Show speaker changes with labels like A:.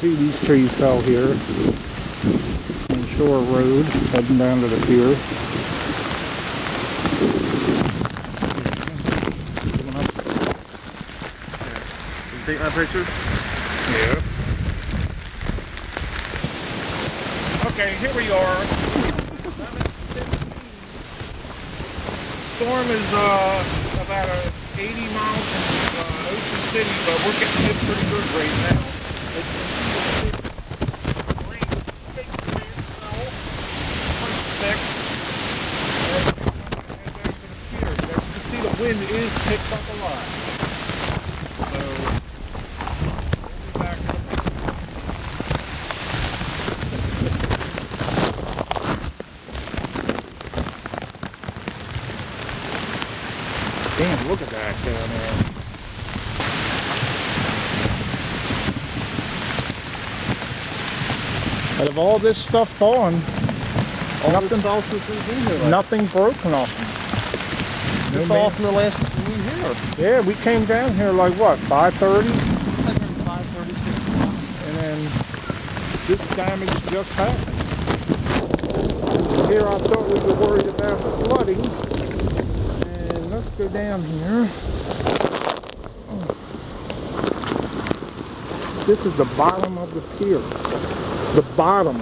A: see these trees fell here on Shore Road, heading down to the pier.
B: You take my picture?
A: Yeah.
C: Okay, here we are. Storm is about 80 miles from Ocean City, but we're getting hit pretty good right now. Rain, big rain, snow, pretty thick. And head back to the pier. As you can see, the wind is picked up a lot. So we'll be back in a minute.
A: Damn, look at that down there. Out of all this stuff falling, nothing broken off them.
B: This all from the last time we were here.
A: Yeah, we came down here like what, 5:30?
B: 5:36.
A: And then this damage just happened. Here I thought we were worried about the flooding. And let's go down here. This is the bottom of the pier. The bottom.